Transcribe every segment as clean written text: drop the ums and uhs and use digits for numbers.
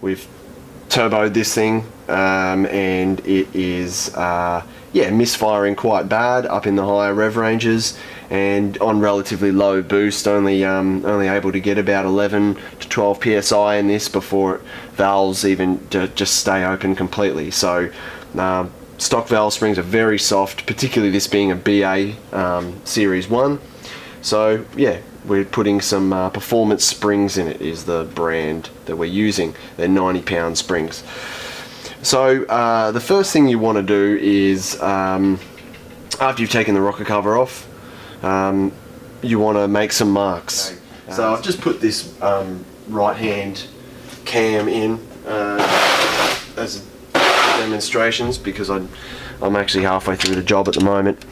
we've turboed this thing, and it is yeah, misfiring quite bad up in the higher rev ranges, and on relatively low boost, only able to get about 11 to 12 psi in this before valves even just stay open completely. So stock valve springs are very soft, particularly this being a BA Series 1. So yeah, we're putting some Performance Springs in it, is the brand that we're using. They're 90-pound springs. So the first thing you want to do is, after you've taken the rocker cover off, you want to make some marks. So I've just put this right hand cam in as demonstrations, because I'm actually halfway through the job at the moment.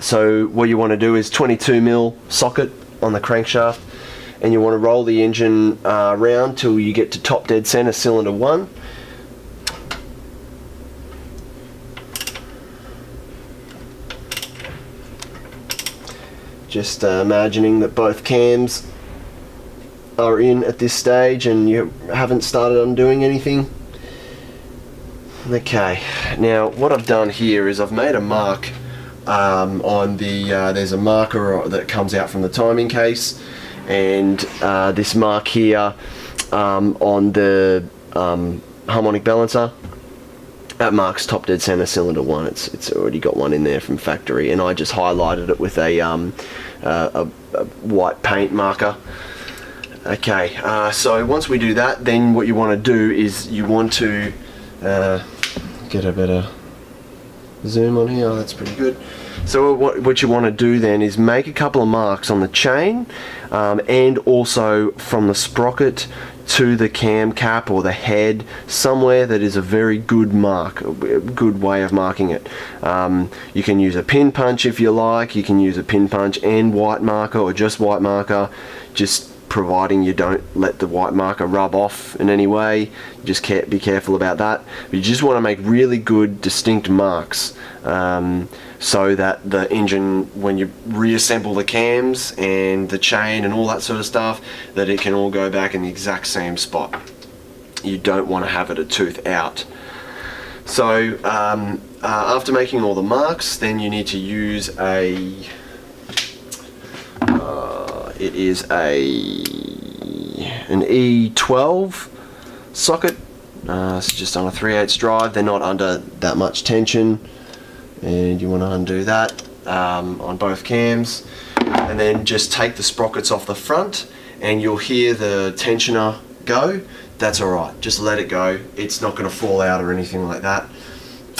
So what you want to do is 22mm socket on the crankshaft, and you want to roll the engine around till you get to top dead center cylinder 1. Just imagining that both cams are in at this stage and you haven't started undoing anything. Okay, now what I've done here is I've made a mark on the, there's a marker that comes out from the timing case, and this mark here on the harmonic balancer, that marks top dead center cylinder 1. It's already got one in there from factory, and I just highlighted it with a white paint marker. Okay, so once we do that, then what you want to do is you want to get a better zoom on here. Oh, that's pretty good. So what you want to do then is make a couple of marks on the chain, and also from the sprocket to the cam cap or the head, somewhere that is a very good mark, a good way of marking it. You can use a pin punch if you like. You can use a pin punch and white marker, or just white marker, just providing you don't let the white marker rub off in any way. Just be careful about that. But you just want to make really good distinct marks, so that the engine, when you reassemble the cams and the chain and all that sort of stuff, that it can all go back in the exact same spot. You don't want to have it a tooth out. So after making all the marks, then you need to use an E12 socket. It's just on a 3/8 drive. They're not under that much tension, and you want to undo that on both cams, and then just take the sprockets off the front, and you'll hear the tensioner go. That's alright, just let it go. It's not going to fall out or anything like that.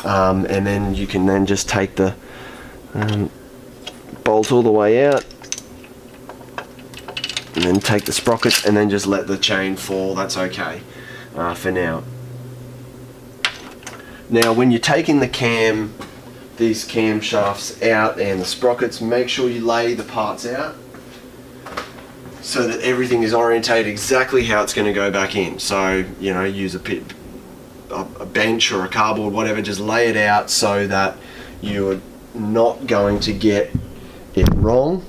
And then you can then just take the bolt all the way out, and then take the sprockets, and then just let the chain fall. That's okay for now. Now when you're taking these cam shafts out and the sprockets, make sure you lay the parts out so that everything is orientated exactly how it's going to go back in. So, you know, use a bench or a cardboard, whatever, just lay it out so that you're not going to get it wrong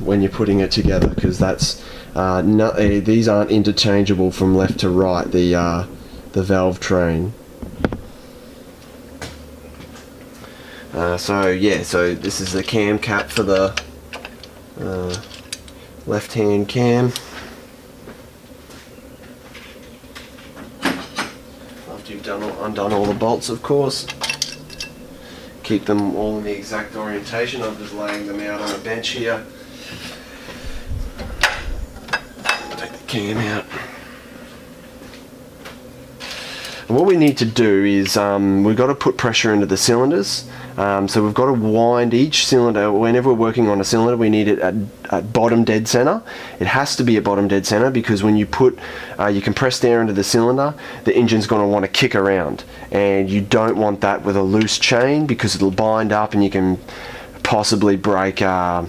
when you're putting it together, because that's these aren't interchangeable from left to right, the valve train. So yeah, so this is the cam cap for the left hand cam. After you've undone all the bolts, of course, keep them all in the exact orientation. I'm just laying them out on a bench here. Take the cam out. And what we need to do is we've got to put pressure into the cylinders. So we've got to wind each cylinder. Whenever we're working on a cylinder, we need it at bottom dead center. It has to be at bottom dead center, because when you put you compressed air into the cylinder, the engine's going to want to kick around, and you don't want that with a loose chain, because it'll bind up and you can possibly break a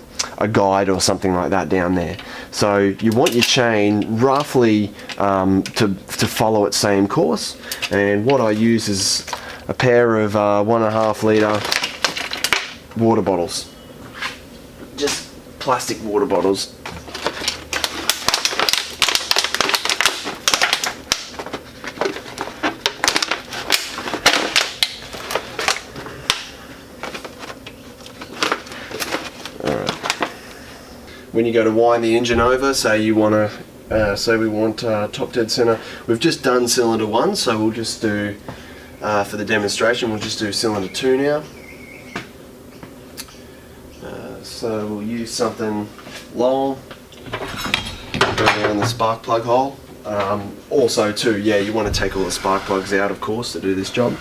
guide or something like that down there. So you want your chain roughly to follow its same course, and what I use is a pair of 1.5 litre water bottles, just plastic water bottles. when you go to wind the engine over, say you want to, say we want top dead center. We've just done cylinder 1, so we'll just do, for the demonstration, we'll just do cylinder 2 now. So we'll use something long, go down the spark plug hole. Also too, yeah, you want to take all the spark plugs out, of course, to do this job.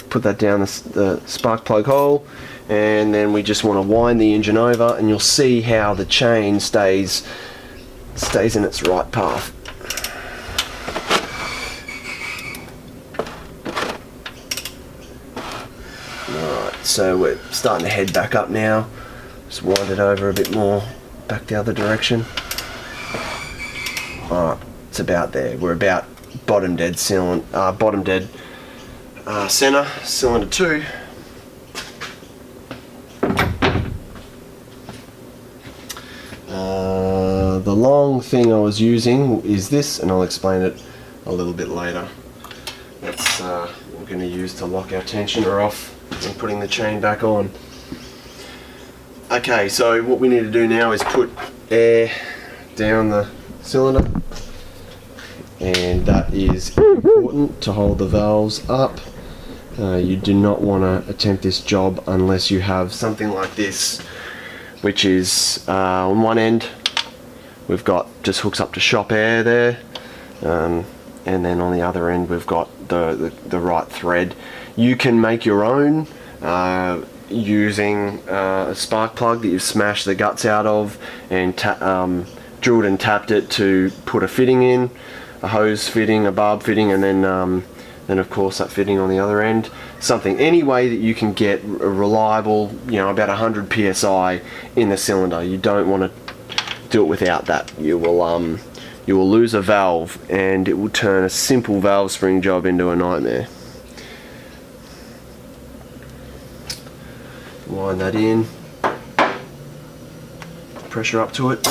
Put that down the spark plug hole, and then we just want to wind the engine over, and you'll see how the chain stays in its right path. Alright, so we're starting to head back up now. Just wind it over a bit more, back the other direction. Alright, it's about there. We're about bottom dead center, cylinder 2. The long thing I was using is this, and I'll explain it a little bit later. That's what we're going to use to lock our tensioner off and putting the chain back on. Okay, so what we need to do now is put air down the cylinder, and that is important to hold the valves up. You do not want to attempt this job unless you have something like this, which is on one end we've got just hooks up to shop air there, and then on the other end we've got the right thread. You can make your own using a spark plug that you've smashed the guts out of and drilled and tapped it to put a fitting in, a hose fitting, a barb fitting, and then of course that fitting on the other end. Any way that you can get a reliable, about 100 psi in the cylinder. You don't want to do it without that. You will lose a valve, and it will turn a simple valve spring job into a nightmare. Wind that in, pressure up to it.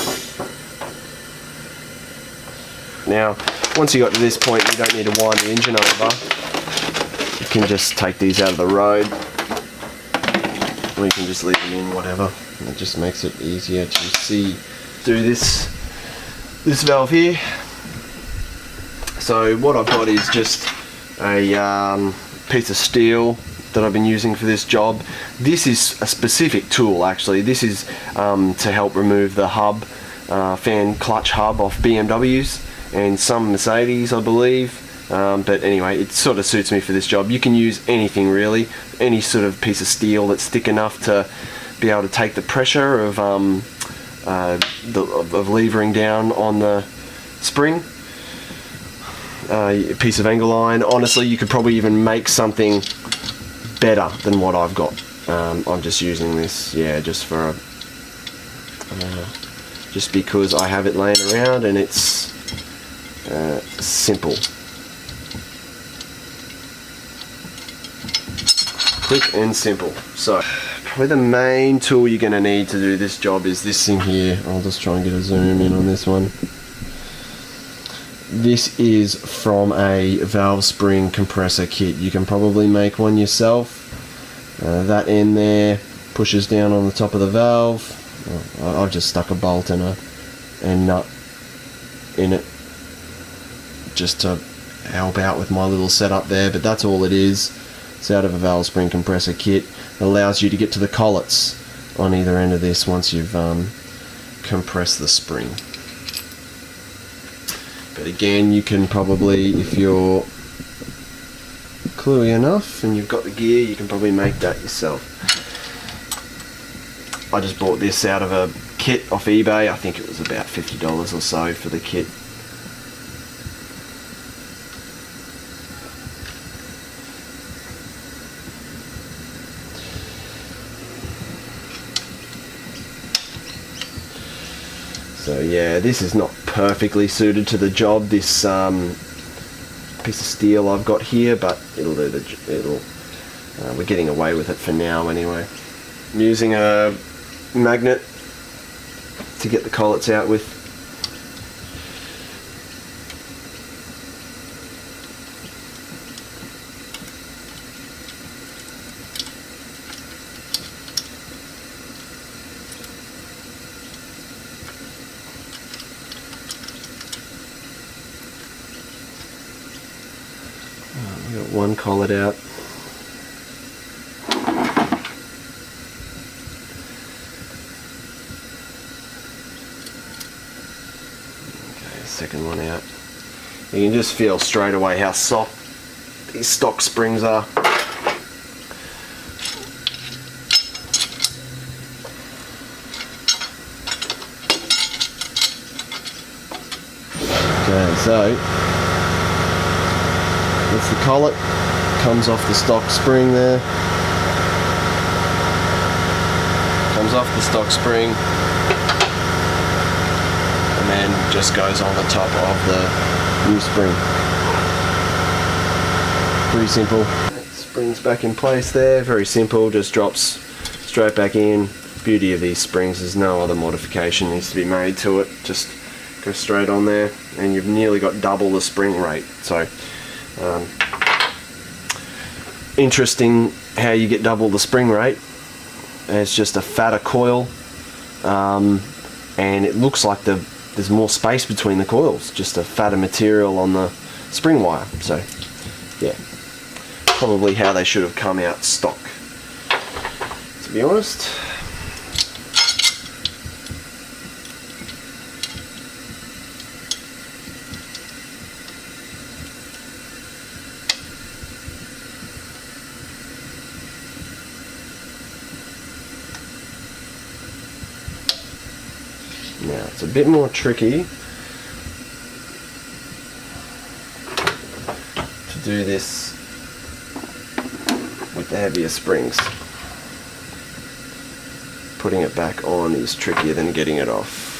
Now, once you got to this point, you don't need to wind the engine over. You can just take these out of the road, or you can just leave them in, whatever. And it just makes it easier to see. Do this valve here. So what I've got is just a piece of steel that I've been using for this job. This is a specific tool, actually. This is to help remove the hub, fan clutch hub off BMWs and some Mercedes, I believe. But anyway, it sort of suits me for this job. You can use anything really, any sort of piece of steel that's thick enough to be able to take the pressure of levering down on the spring. A piece of angle iron. Honestly, you could probably even make something better than what I've got. I'm just using this, just for just because I have it laying around and it's simple, quick and simple. So probably the main tool you're going to need to do this job is this thing here. I'll just try and get a zoom in on this one. This is from a valve spring compressor kit. You can probably make one yourself. That end there pushes down on the top of the valve. I've just stuck a bolt and a nut in it just to help out with my little setup there, but that's all it is. It's out of a valve spring compressor kit. It allows you to get to the collets on either end of this once you've compressed the spring. But again, you can probably, if you're cluey enough and you've got the gear, you can probably make that yourself. I just bought this out of a kit off eBay. I think it was about $50 or so for the kit. So yeah, this is not perfectly suited to the job, this piece of steel I've got here, but it'll do we're getting away with it for now anyway. I'm using a magnet to get the collets out with. Got one collet out. Okay, second one out. You can just feel straight away how soft these stock springs are. Okay, so that's the collet, comes off the stock spring there, comes off the stock spring, and then just goes on the top of the new spring. Pretty simple. Springs back in place there, very simple, just drops straight back in. Beauty of these springs is no other modification needs to be made to it, just go straight on there, and you've nearly got double the spring rate. So interesting how you get double the spring rate. It's just a fatter coil, and it looks like there's more space between the coils, just a fatter material on the spring wire. So yeah, probably how they should have come out stock, to be honest. Now it's a bit more tricky to do this with the heavier springs. Putting it back on is trickier than getting it off,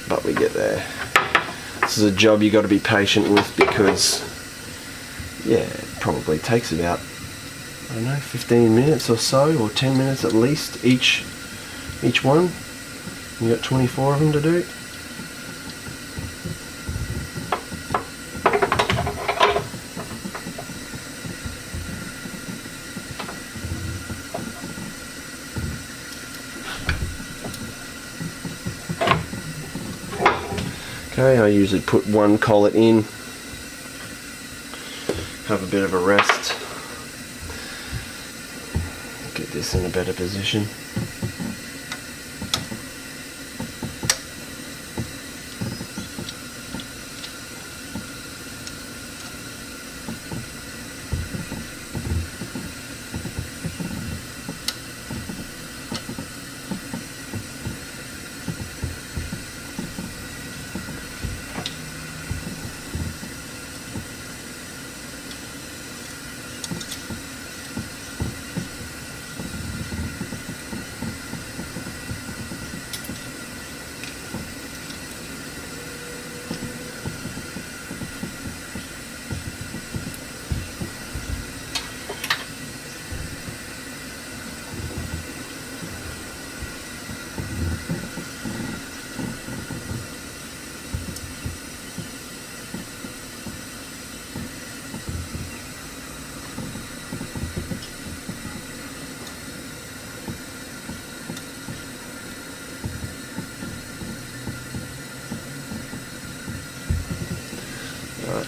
but we get there. This is a job you got to be patient with, because yeah, it probably takes about, I don't know, 15 minutes or so, or 10 minutes at least each one. You got 24 of them to do. Okay, I usually put one collet in, have a bit of a rest, get this in a better position.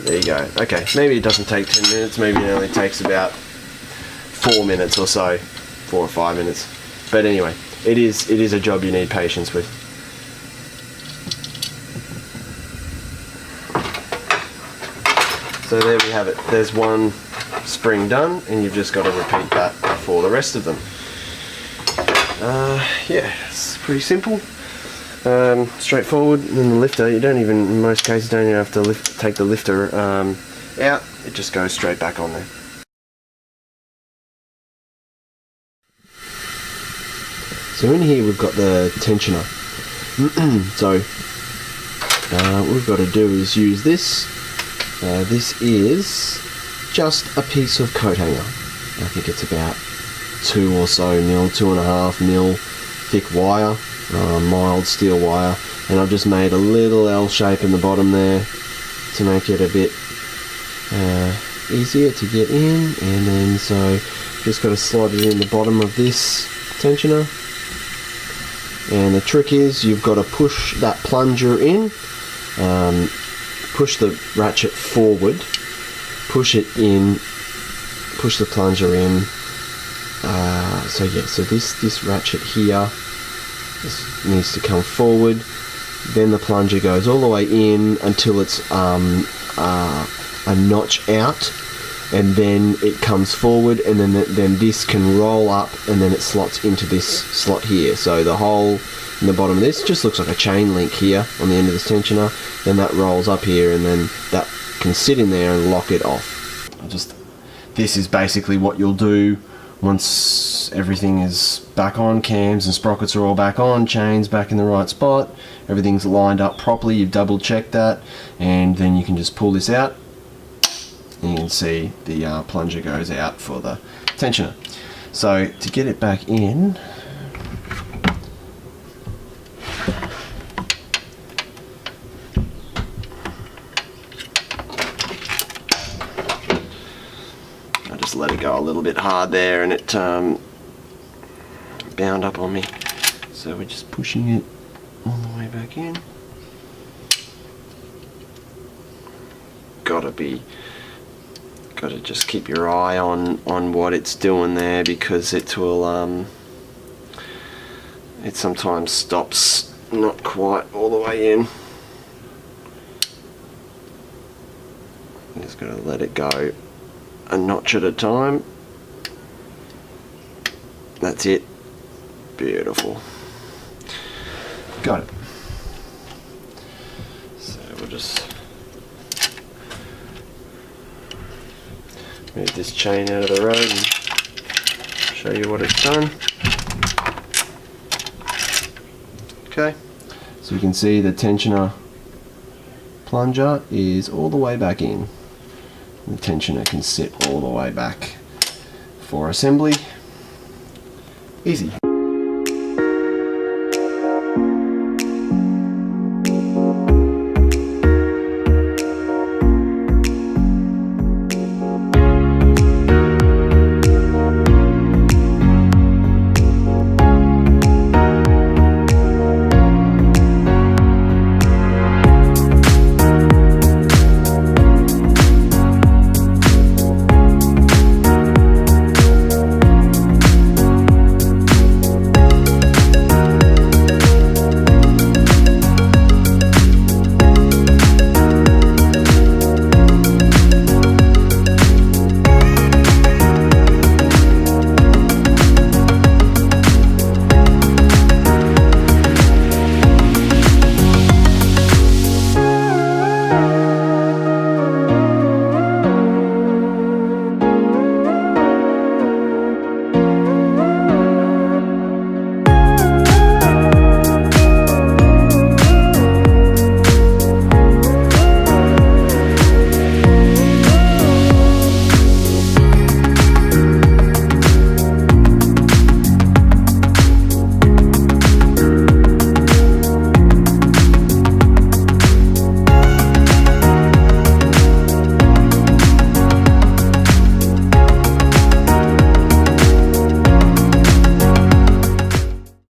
There you go. Okay, maybe it doesn't take 10 minutes, maybe it only takes about 4 minutes or so, 4 or 5 minutes. But anyway, it is a job you need patience with. So there we have it. There's one spring done, and you've just got to repeat that for the rest of them. Yeah, it's pretty simple. Straightforward. And the lifter, you don't even, in most cases, don't even have to take the lifter out. It just goes straight back on there. So in here we've got the tensioner. So what we've got to do is use this. This is just a piece of coat hanger. I think it's about 2 or so mil, 2.5 mil thick wire. Mild steel wire, and I've just made a little L shape in the bottom there to make it a bit easier to get in, and then so just got to slide it in the bottom of this tensioner. And the trick is you've got to push that plunger in, push the ratchet forward, push it in, push the plunger in. So this ratchet here, this needs to come forward. Then the plunger goes all the way in until it's a notch out, and then it comes forward, and then this can roll up, and then it slots into this slot here. So the hole in the bottom of this just looks like a chain link here on the end of this tensioner. Then that rolls up here, and then that can sit in there and lock it off. This is basically what you'll do once everything is back on, cams and sprockets are all back on, chains back in the right spot, everything's lined up properly, you've double checked that, and then you can just pull this out, and you can see the plunger goes out for the tensioner. So to get it back in, let it go a little bit hard there, and it bound up on me, so we're just pushing it all the way back in. Gotta just keep your eye on what it's doing there, because it will it sometimes stops not quite all the way in. Just gotta let it go a notch at a time. That's it. Beautiful. Got it. So we'll just move this chain out of the road and show you what it's done. Okay, so you can see the tensioner plunger is all the way back in. The tensioner can sit all the way back for assembly. Easy.